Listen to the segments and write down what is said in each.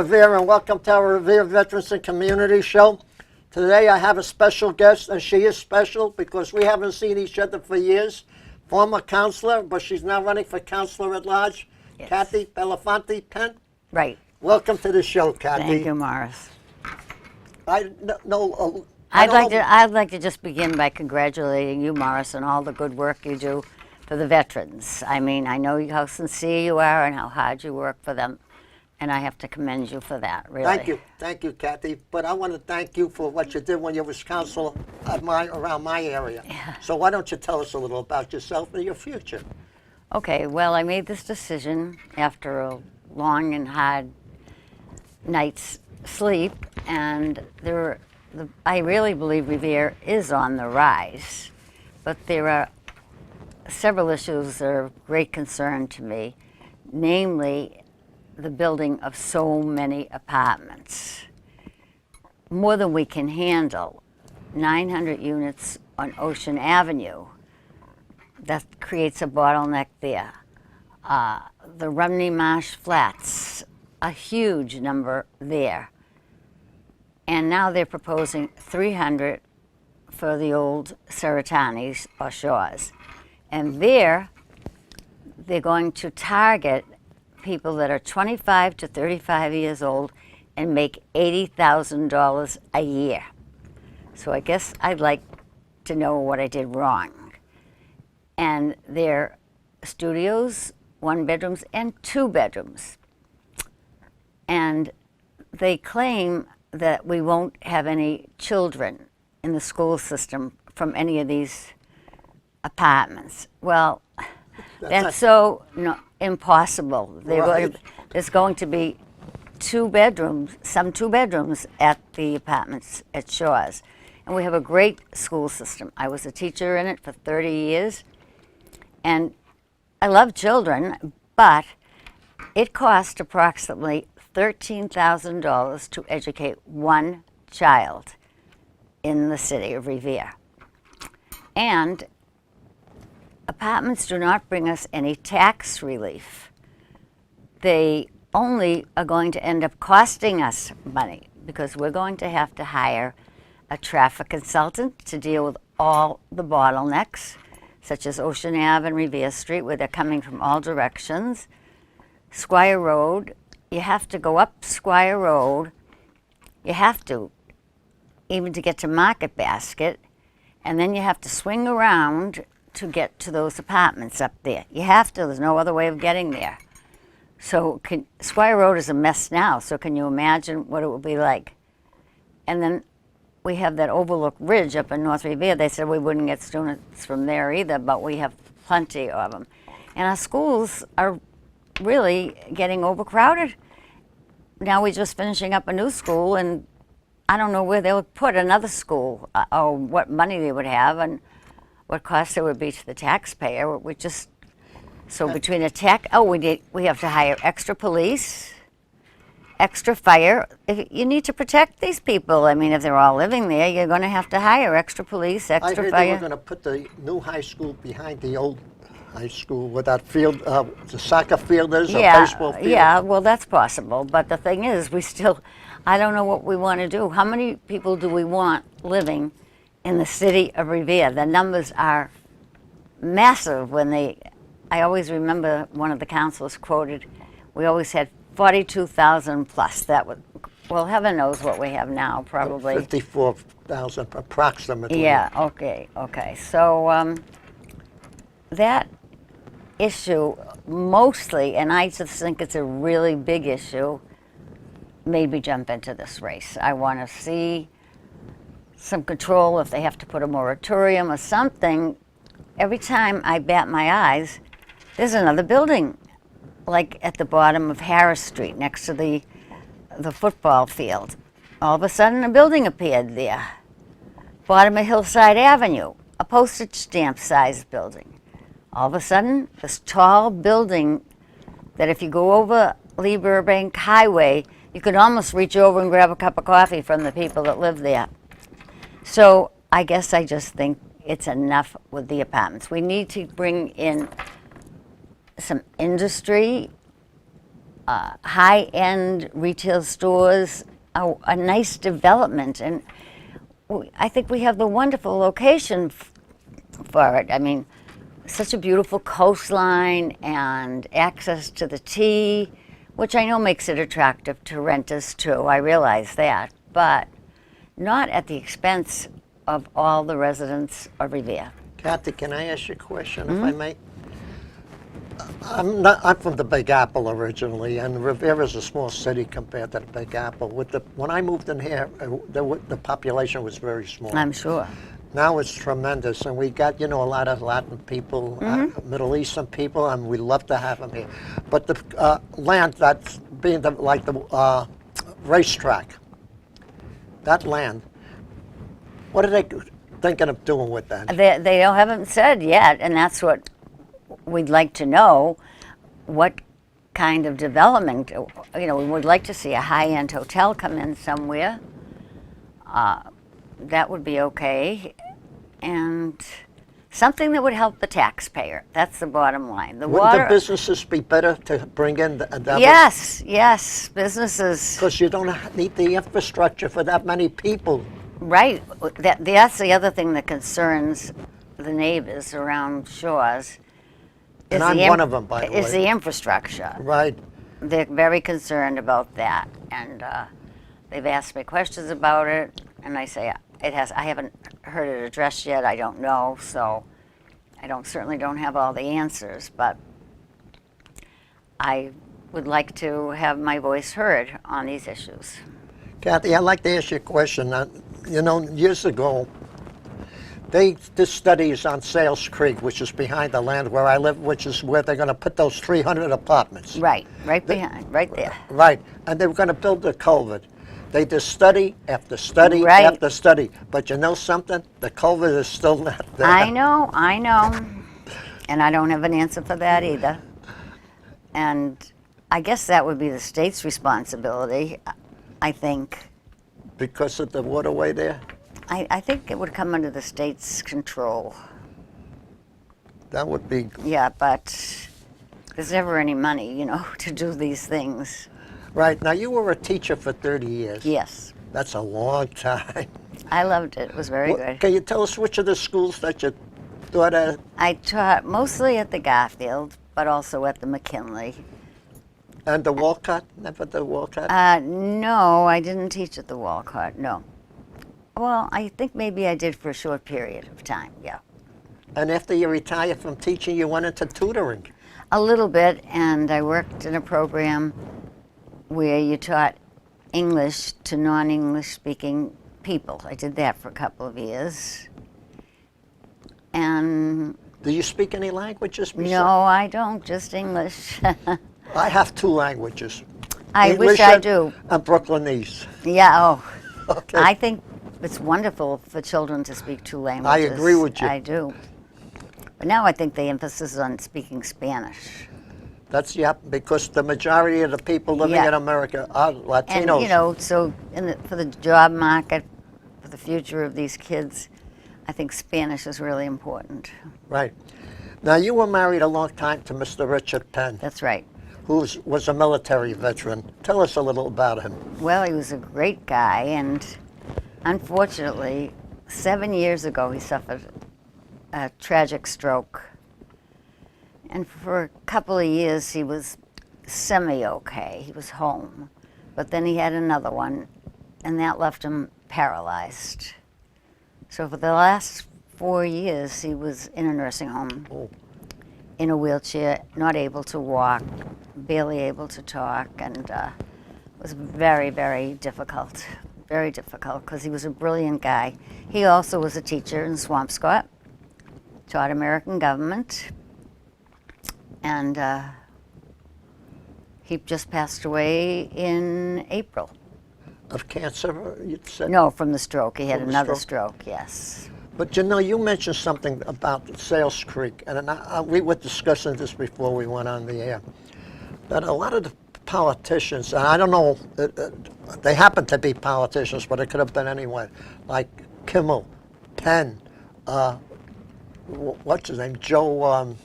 Revere, and welcome to our Revere Veterans and Community Show. Today I have a special guest, and she is special because we haven't seen each other for years. Former counselor, but she's now running for counselor at large. Yes. Kathy Belinfante Penn. Right. Welcome to the show, Kathy. Thank you, Morris. I'd like to just begin by congratulating you, Morris, on all the good work you do for the veterans. I mean, I know how sincere you are and how hard you work for them, and I have to commend you for that, really. Thank you, Kathy. But I want to thank you for what you did when you was counselor around my area. Yeah. So why don't you tell us a little about yourself and your future? Okay, well, I made this decision after a long and hard night's sleep, and I really believe Revere is on the rise, but there are several issues that are of great concern to me, namely the building of so many apartments. More than we can handle. 900 units on Ocean Avenue. That creates a bottleneck there. The Rumney Marsh Flats, a huge number there. And now they're proposing 300 for the old Serratanis or Shores. And they're going to target people that are 25 to 35 years old and make $80,000 a year. So I guess I'd like to know what I did wrong. And they're studios, 1 bedrooms, and 2 bedrooms. And they claim that we won't have any children in the school system from any of these apartments. Well, that's so impossible. There's going to be 2 bedrooms, some 2 bedrooms at the apartments at Shores. And we have a great school system. I was a teacher in it for 30 years. And I love children, but it costs approximately $13,000 to educate 1 child in the city of Revere. And apartments do not bring us any tax relief. They only are going to end up costing us money because we're going to have to hire a traffic consultant to deal with all the bottlenecks, such as Ocean Ave and Revere Street, where they're coming from all directions. Squire Road, you have to go up Squire Road. You have to, even to get to Market Basket, and then you have to swing around to get to those apartments up there. You have to, there's no other way of getting there. So Squire Road is a mess now, so can you imagine what it would be like? And then we have that Overlook Ridge up in North Revere. They said we wouldn't get students from there either, but we have plenty of them. And our schools are really getting overcrowded. Now we're just finishing up a new school, and I don't know where they would put another school, or what money they would have, and what cost there would be to the taxpayer. We just, so between a we have to hire extra police, extra fire. You need to protect these people. I mean, if they're all living there, you're going to have to hire extra police, extra fire. I heard they were going to put the new high school behind the old high school where that field, the soccer field is, or baseball field. Yeah, well, that's possible. But the thing is, I don't know what we want to do. How many people do we want living in the city of Revere? The numbers are massive. I always remember one of the councilors quoted, we always had 42,000 plus. That was, well, heaven knows what we have now, probably 54,000 approximately. Yeah. Okay. So that issue mostly, and I just think it's a really big issue, made me jump into this race. I want to see some control if they have to put a moratorium or something. Every time I bat my eyes, there's another building, like at the bottom of Harris Street next to the football field. All of a sudden a building appeared there. Bottom of Hillside Avenue, a postage stamp sized building. All of a sudden, this tall building that if you go over Lee Burbank Highway, you could almost reach over and grab a cup of coffee from the people that live there. So I guess I just think it's enough with the apartments. We need to bring in some industry high-end retail stores, a nice development, and I think we have the wonderful location for it. I mean, such a beautiful coastline and access to the T, which I know makes it attractive to renters too. I realize that, but not at the expense of all the residents of Revere. Kathy, can I ask you a question, if I may? I'm from the Big Apple originally, and Revere is a small city compared to the Big Apple. When I moved in here, the population was very small. I'm sure. Now it's tremendous, and we got, a lot of Latin people, Middle Eastern people, and we love to have them here. But the land that's being like the racetrack, that land, what are they thinking of doing with that? They haven't said yet, and that's what we'd like to know. What kind of development? We would like to see a high-end hotel come in somewhere. That would be okay, and something that would help the taxpayer. That's the bottom line. Wouldn't the businesses be better to bring in that? Yes, businesses. Because you don't need the infrastructure for that many people. Right. That's the other thing that concerns the neighbors around Shores. And I'm one of them, by the way. Is the infrastructure. Right. They're very concerned about that, and they've asked me questions about it, and I say I haven't heard it addressed yet. I don't know, so I certainly don't have all the answers, but I would like to have my voice heard on these issues. Kathy, I'd like to ask you a question. Years ago, they did studies on Sales Creek, which is behind the land where I live, which is where they're going to put those 300 apartments. Right behind, right there. Right, and they were going to build the culvert. They did study after study Right. after study, but you know something? The culvert is still not there. I know, and I don't have an answer for that either. And I guess that would be the state's responsibility, I think. Because of the waterway there? I think it would come under the state's control. That would be... Yeah, but there's never any money, to do these things. Right. Now, you were a teacher for 30 years. Yes. That's a long time. I loved it. It was very good. Can you tell us which of the schools that you taught at? I taught mostly at the Garfield, but also at the McKinley. And the Walcott? Never the Walcott? No, I didn't teach at the Walcott, no. Well, I think maybe I did for a short period of time, yeah. And after you retired from teaching, you went into tutoring? A little bit, and I worked in a program where you taught English to non-English speaking people. I did that for a couple of years. And... Do you speak any languages besides? No, I don't, just English. I have 2 languages. I English wish I do. And Brooklynese. Yeah, Okay. I think it's wonderful for children to speak 2 languages. I agree with you. I do. But now I think the emphasis is on speaking Spanish. That's, because the majority of the people living in America are Latinos. And, so for the job market, for the future of these kids, I think Spanish is really important. Right. Now, you were married a long time to Mr. Richard Penn. That's right. Who was a military veteran. Tell us a little about him. Well, he was a great guy, and unfortunately, 7 years ago, he suffered a tragic stroke. And for a couple of years, he was semi-okay. He was home. But then he had another one, and that left him paralyzed. So for the last 4 years, he was in a nursing home, in a wheelchair, not able to walk, barely able to talk, and it was very, very difficult, because he was a brilliant guy. He also was a teacher in Swampscott, taught American government, and he just passed away in April. Of cancer, you said? No, from the stroke. He had From the another stroke? stroke, yes. But you mentioned something about Sales Creek, and we were discussing this before we went on the air, that a lot of the politicians, and I don't know, they happen to be politicians, but it could have been anyone, like Kimmel, Penn, what's his name, Joe...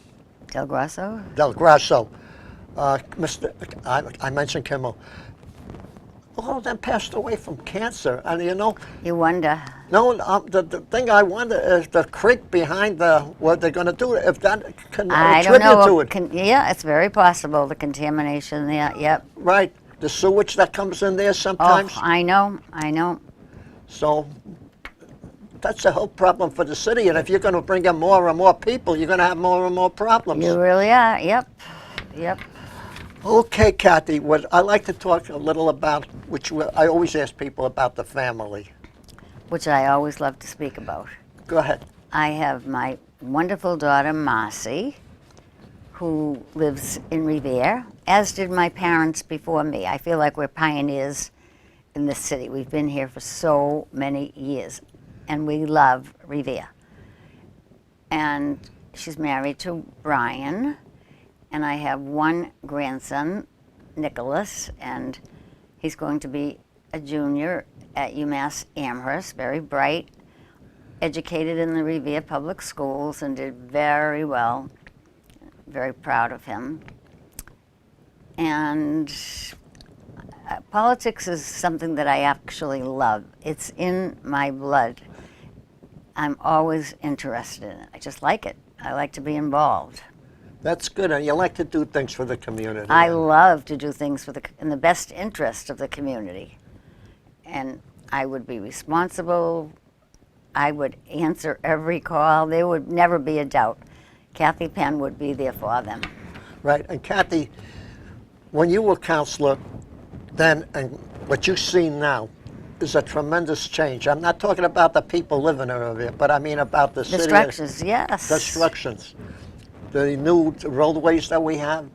Del Grasso? Del Grasso. I mentioned Kimmel. All of them passed away from cancer, and You wonder. no, the thing I wonder is the creek behind what they're going to do, if that can I don't attribute know. to it. Yeah, it's very possible, the contamination there. Yep. Right, the sewage that comes in there Oh, sometimes. I know. So that's a whole problem for the city, and if you're going to bring in more and more people, you're going to have more and more problems. You really are. Yep. Okay, Kathy, what I like to talk a little about, I always ask people about the family. Which I always love to speak about. Go ahead. I have my wonderful daughter, Marcy, who lives in Revere, as did my parents before me. I feel like we're pioneers in this city. We've been here for so many years, and we love Revere. And she's married to Brian, and I have one grandson, Nicholas, and he's going to be a junior at UMass Amherst, very bright, educated in the Revere Public Schools, and did very well. Very proud of him. And politics is something that I actually love. It's in my blood. I'm always interested in it. I just like it. I like to be involved. That's good, and you like to do things for the community. I love to do things in the best interest of the community. And I would be responsible. I would answer every call. There would never be a doubt. Kathy Penn would be there for them. Right, and Kathy, when you were counselor then and what you've seen now is a tremendous change. I'm not talking about the people living over here, but I mean about the city. Structures, yes. The structures. The new roadways that we have,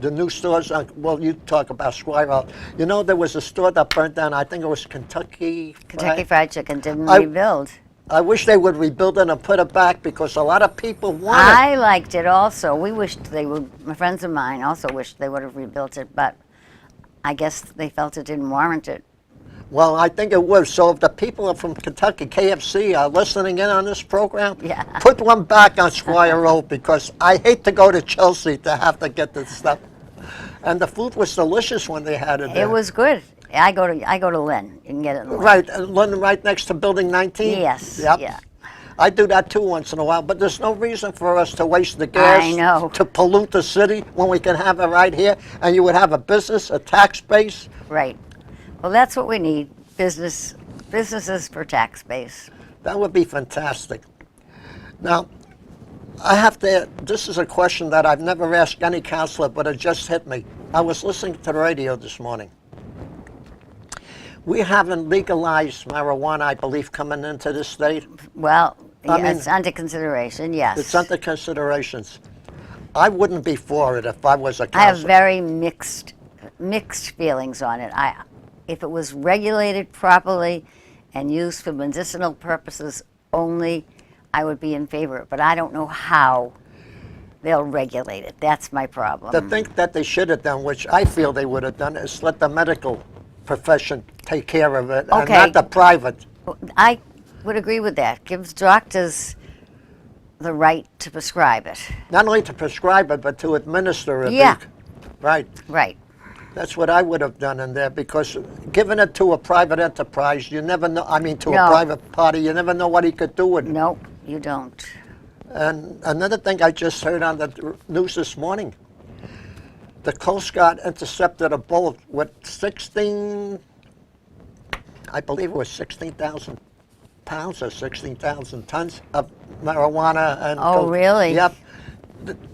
the new stores. Well, you talk about Squire Road. You know, there was a store that burned down. I think it was Kentucky Fried Chicken didn't rebuild. I wish they would rebuild it and put it back because a lot of people want it. I liked it also. We wished they would. My friends of mine also wished they would have rebuilt it, but I guess they felt it didn't warrant it. Well, I think it would. So if the people from Kentucky, KFC, are listening in on this program, Yeah. put one back on Squire Road because I hate to go to Chelsea to have to get this stuff. And the food was delicious when they had it there. It was good. I go to Lynn. You can get it in Lynn. Right, London, right next to Building 19? Yes, Yep. yeah. I do that too once in a while, but there's no reason for us to waste the gas, I know. to pollute the city when we can have it right here, and you would have a business, a tax base. Right. Well, that's what we need. Businesses for tax base. That would be fantastic. Now, I have to, this is a question that I've never asked any counselor, but it just hit me. I was listening to the radio this morning. We haven't legalized marijuana, I believe, coming into this state. Well, I mean, it's under consideration, yes. It's under considerations. I wouldn't be for it if I was a I have counselor. very mixed feelings on it. If it was regulated properly and used for medicinal purposes only, I would be in favor of it. But I don't know how they'll regulate it. That's my problem. The thing that they should have done, which I feel they would have done, is let the medical profession take care of it, and Okay. not the private. I would agree with that. Gives doctors the right to prescribe it. Not only to prescribe it, but to administer it. Yeah. Right. Right. That's what I would have done in there, because giving it to a private enterprise, you never know, to No. a private party, you never know what he could do with it. Nope, you don't. And another thing I just heard on the news this morning, the Coast Guard intercepted a boat with 16,000 pounds or 16,000 tons of marijuana. And Oh, really? Yep.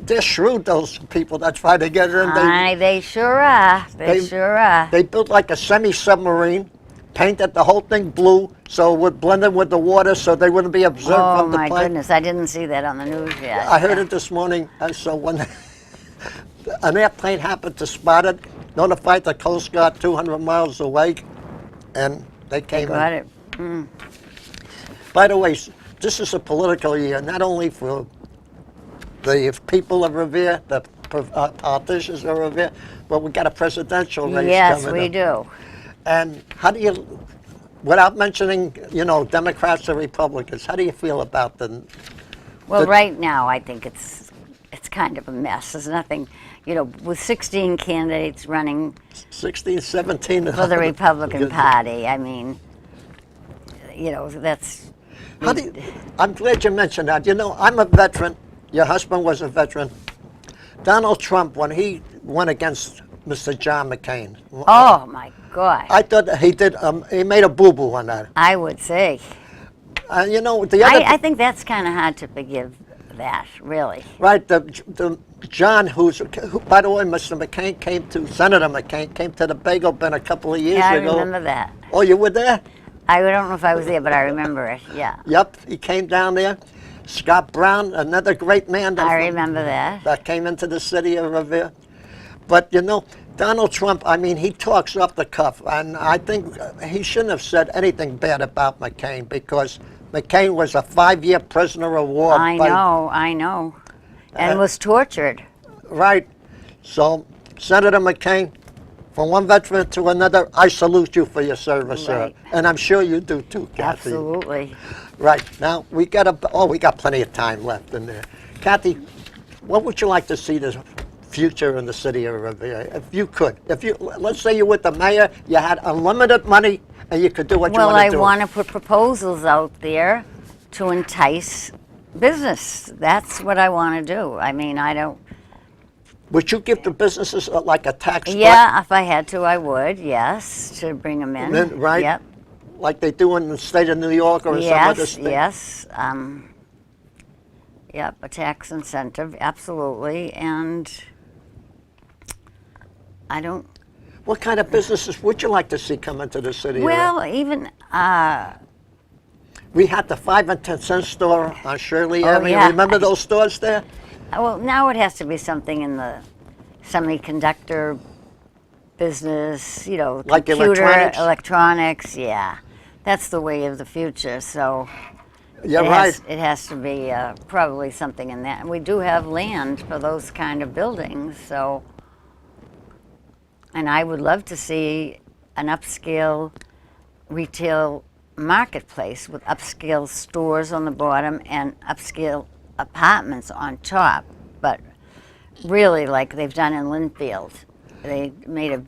They're shrewd, those people that try to get it in. They sure are. They sure are. They built like a semi-submarine, painted the whole thing blue so it would blend in with the water so they wouldn't be observed Oh from the my plane. goodness, I didn't see that on the news yet. I heard it this morning, and so when an airplane happened to spot it, notified the Coast Guard 200 miles away, and they came Got in. it. Mm. By the way, this is a political year, not only for the people of Revere, the politicians of Revere, but we got a presidential race Yes, coming we up. do. And how do you, without mentioning, Democrats and Republicans, how do you feel about them? Well, The- right now, I think it's kind of a mess. There's nothing, with 16 candidates running 16, 17. for the Republican Party. I mean, that's. How do you, I'm glad you mentioned that. I'm a veteran. Your husband was a veteran. Donald Trump, when he went against Mr. John McCain. Oh my God! I thought that he did. He made a boo-boo on that. I would say. The other. I think that's kind of hard to forgive. That really. Right. The John, who, by the way, Mr. McCain Senator McCain came to the Bagel Bin a couple of years Yeah, I ago. remember that. Oh, you were there? I don't know if I was there, but I remember it. Yeah. Yep, he came down there. Scott Brown, another great man. I remember that. That came into the city of Revere. But Donald Trump, I mean, he talks off the cuff, and I think he shouldn't have said anything bad about McCain, because McCain was a 5-year prisoner of war. I know. And was tortured. Right. So, Senator McCain, from one veteran to another, I salute you for your service, sir. And I'm sure you do too, Kathy. Absolutely. Right. Now, we got plenty of time left in there. Kathy, what would you like to see the future in the city of Revere, if you could? Let's say you're with the mayor, you had unlimited money, and you could do what you want to do. Well, I want to put proposals out there to entice business. That's what I want to do. I mean, I don't. Would you give the businesses like a tax break? Yeah, if I had to, I would. Yes, to bring them in. Right. Yep. Like they do in the state of New York or some other state. Yes. Yep, a tax incentive, absolutely, and I don't. What kind of businesses would you like to see come into the city? Well, even. We had the 5 and 10 cent store on Shirley Avenue. Yeah. Remember those stores there? Well, now it has to be something in the semiconductor business, Like computer, electronics, yeah. That's the way of the future, so You're right. it has to be probably something in that. And we do have land for those kind of buildings, so, and I would love to see an upscale retail marketplace with upscale stores on the bottom and upscale apartments on top, but really like they've done in Linfield. They made a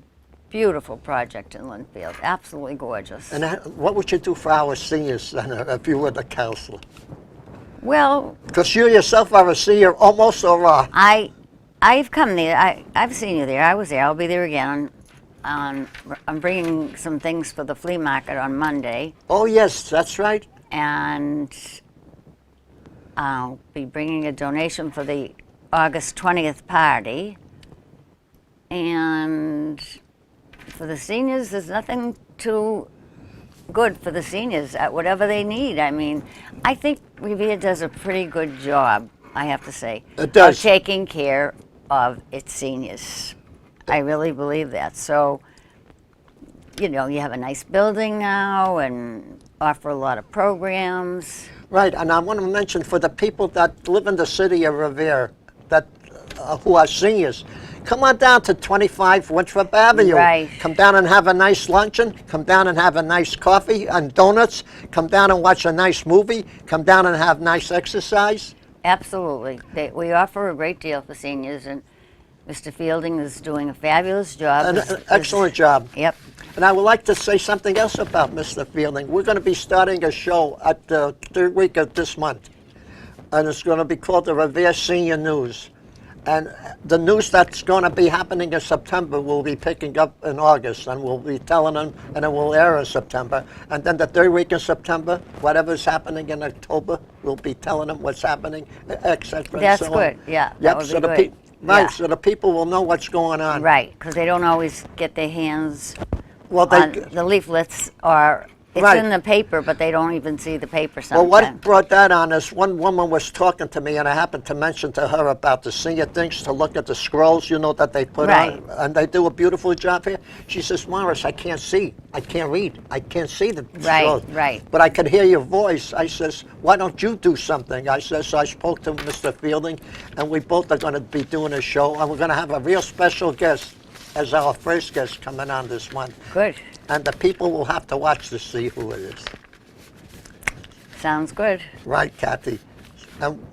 beautiful project in Linfield, absolutely gorgeous. And what would you do for our senior center if you were the council? Well, because you yourself are a senior almost, or I've come there. I've seen you there. I was there. I'll be there again. I'm bringing some things for the flea market on Monday. Oh yes, that's right. And I'll be bringing a donation for the August 20th party. And for the seniors, there's nothing too good for the seniors, whatever they need. I mean, I think Revere does a pretty good job, I have to say, it does. Of taking care of its seniors. I really believe that. So, you have a nice building now and offer a lot of programs. Right, and I want to mention for the people that live in the city of Revere, that who are seniors, come on down to 25 Winthrop Avenue. Right. Come down and have a nice luncheon. Come down and have a nice coffee and donuts. Come down and watch a nice movie. Come down and have nice exercise. Absolutely. We offer a great deal for seniors, and Mr. Fielding is doing a fabulous job. An excellent job. Yep. And I would like to say something else about Mr. Fielding. We're going to be starting a show at the 3rd week of this month, and it's going to be called the Revere Senior News. And the news that's going to be happening in September we'll be picking up in August, and we'll be telling them, and it will air in September. And then the 3rd week in September, whatever's happening in October, we'll be telling them what's happening, etc. That's good. Yeah, that Yep. would So be the good. right. Yeah. So the people will know what's going on. Right, because they don't always get their hands Well, on the leaflets, or it's Right. in the paper, but they don't even see the paper Well, sometimes. what brought that on is one woman was talking to me, and I happened to mention to her about the senior things to look at the scrolls, that they put Right. on, and they do a beautiful job here. She says, Morris, I can't see. I can't read. I can't see the scrolls. Right. But I could hear your voice. I says, why don't you do something? I says, so I spoke to Mr. Fielding, and we both are going to be doing a show, and we're going to have a real special guest as our first guest coming on this month. Good. And the people will have to watch to see who it is. Sounds good. Right, Kathy. And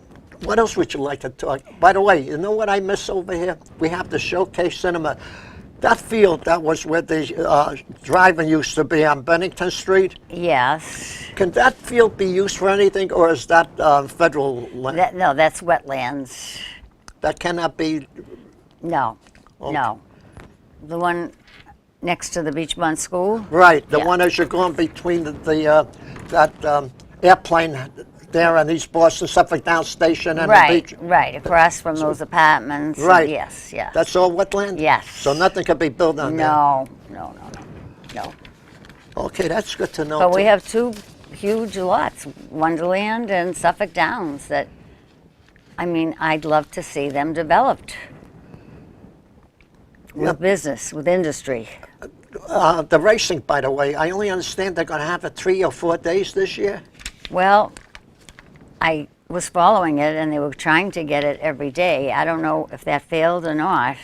What else would you like to talk? By the way, you know what I miss over here? We have the Showcase Cinema. That field, that was where the drive-in used to be on Bennington Street. Yes. Can that field be used for anything, or is that federal land? No, that's wetlands. That cannot be. No, Okay. no. The one next to the Beach Bond School? Right, the Yeah. one as you're going between that airplane there on East Boston, Suffolk Down Station, and the beach. Right, across from those apartments. Right. Yes, yes. That's all wetland? Yes. So nothing could be built on there? No. Okay, that's good to know. But we too. have two huge lots, Wonderland and Suffolk Downs, that, I mean, I'd love to see them developed with Yep. business, with industry. The racing, by the way, I only understand they're going to have it 3 or 4 days this year. Well, I was following it, and they were trying to get it every day. I don't know if that failed or not.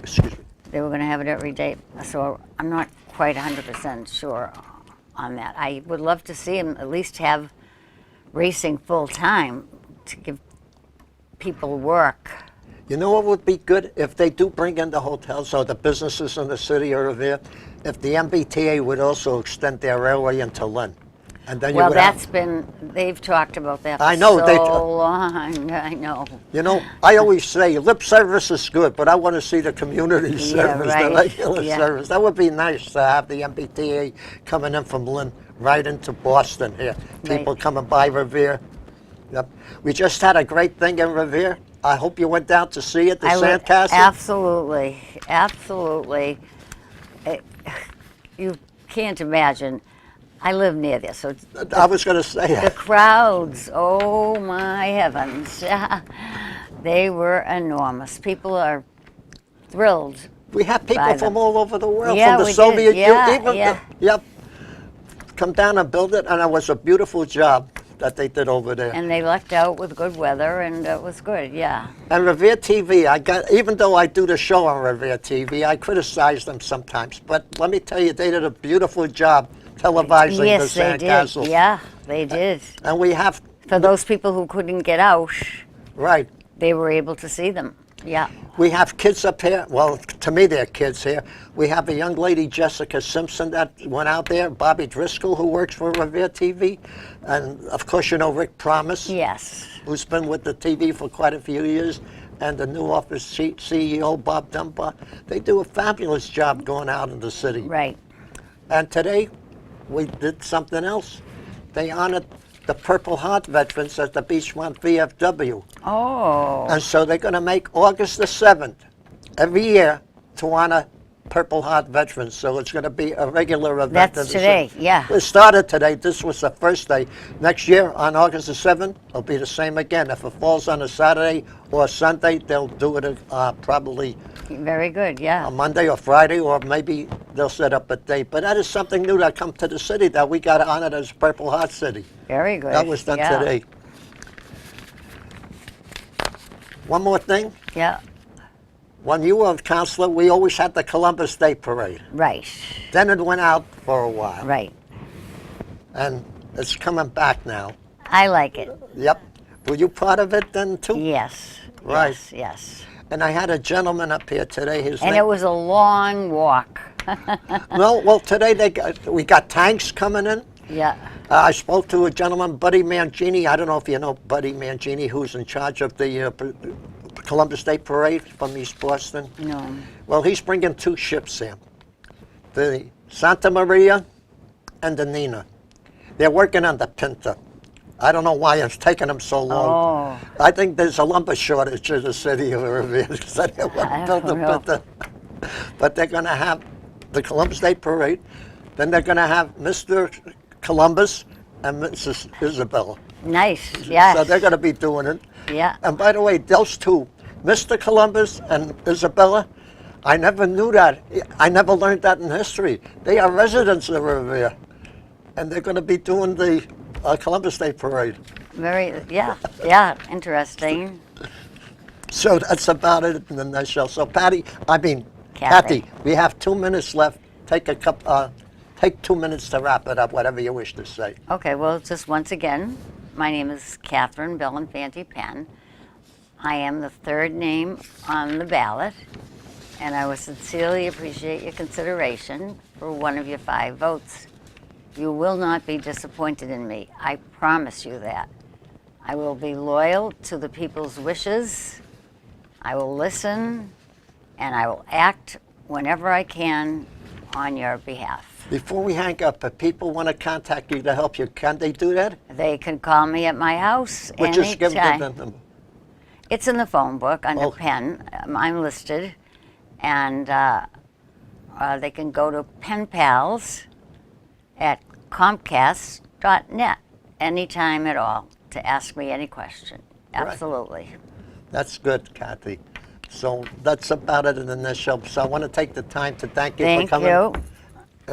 Excuse me. They were going to have it every day, so I'm not quite 100% sure on that. I would love to see them at least have racing full time to give people work. You know what would be good if they do bring in the hotels or the businesses in the city or there? If the MBTA would also extend their railway into Lynn. And then you Well, would that's been, they've talked about that for I know, they- so long. I know. You know, I always say lip service is good, but I want to see the community service, the right. regular Yeah. service. That would be nice to have the MBTA coming in from Lynn right into Boston here. People Right. coming by Revere. Yep. We just had a great thing in Revere. I hope you went down to see it, the Sandcastle. Absolutely, absolutely. You can't imagine. I live near there, so I was going to say the that. crowds, oh my heavens, they were enormous. People are thrilled. We have people by from them. all over the world, Yeah, from the we did. Soviet Yeah, Union. Even yeah. Yep. Come down and build it, and it was a beautiful job that they did over there. And they lucked out with good weather, and it was good, yeah. And Revere TV, even though I do the show on Revere TV, I criticize them sometimes. But let me tell you, they did a beautiful job televising Yes, the they did. Sandcastle. Yeah, they did. And we have, For those people who couldn't get out, right, they were able to see them. Yeah. we have kids up here. Well, to me, they're kids here. We have a young lady, Jessica Simpson, that went out there, Bobby Driscoll, who works for Revere TV. And, of course, you know Rick Promise, Yes. who's been with the TV for quite a few years, and the new office CEO, Bob Dunbar. They do a fabulous job going out in the city. Right. And today, we did something else. They honored the Purple Heart veterans at the Beachmont VFW. Oh. And so they're going to make August the 7th every year to honor Purple Heart veterans. So it's going to be a regular event. That's in the today, city. yeah. It started today. This was the first day. Next year, on August the 7th, it'll be the same again. If it falls on a Saturday or a Sunday, they'll do it probably Very good, yeah. on Monday or Friday, or maybe they'll set up a date. But that is something new that come to the city that we got honored as Purple Heart City. Very good. That was done yeah. today. One more thing. Yeah, When you were councilor, we always had the Columbus Day Parade. right, Then it went out for a while. right. And it's coming back now. I like it. Yep. Were you part of it then too? Yes. Right. Yes, yes. And I had a gentleman up here today. His And name. it was a long walk. No, well, today we got tanks coming in. Yeah. I spoke to a gentleman, Buddy Mangini. I don't know if you know Buddy Mangini, who's in charge of the Columbus Day Parade from East Boston. No. Well, he's bringing 2 ships here, the Santa Maria and the Nina. They're working on the Pinta. I don't know why it's taking them so long. Oh. I think there's a lumber shortage in the city of Revere because they don't want I to build the don't know. Pinta. But they're going to have the Columbus Day Parade. Then they're going to have Mr. Columbus and Mrs. Isabella. Nice, yes. So they're going to be doing it. Yeah. And by the way, those two, Mr. Columbus and Isabella, I never knew that. I never learned that in history. They are residents of Revere. And they're going to be doing the Columbus Day Parade. Yeah, interesting. So that's about it in a nutshell. So Kathy, Kathy. we have 2 minutes left. Take 2 minutes to wrap it up, whatever you wish to say. Okay, well, just once again, My name is Catherine Belinfante Penn. I am the third name on the ballot, and I would sincerely appreciate your consideration for one of your 5 votes. You will not be disappointed in me. I promise you that. I will be loyal to the people's wishes. I will listen, and I will act whenever I can on your behalf. Before we hang up, if people want to contact you to help you, can they do that? They can call me at my house Or just give them anytime. the number? It's in the phone book under Oh. Penn. I'm listed, and they can go to Pen Pals at Comcast.net anytime at all to ask me any question. Right. Absolutely. That's good, Kathy. So that's about it in the nutshell. So I want to take the time to thank you Thank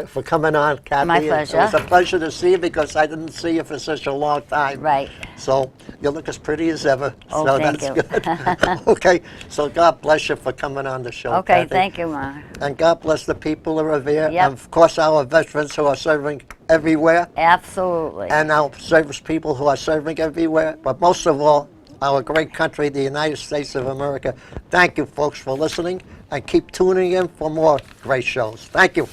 for coming on, Kathy. My It pleasure. was a pleasure to see you because I didn't see you for such a long time. Right. So you look as pretty as ever. Oh, so thank that's you. good. Okay. So God bless you for coming on the show. Okay, Kathy. thank you, Ma. And God bless the people of Revere. Yep. And of course, our veterans who are serving everywhere. Absolutely. And our service people who are serving everywhere. But most of all, our great country, the United States of America. Thank you, folks, for listening. And keep tuning in for more great shows. Thank you.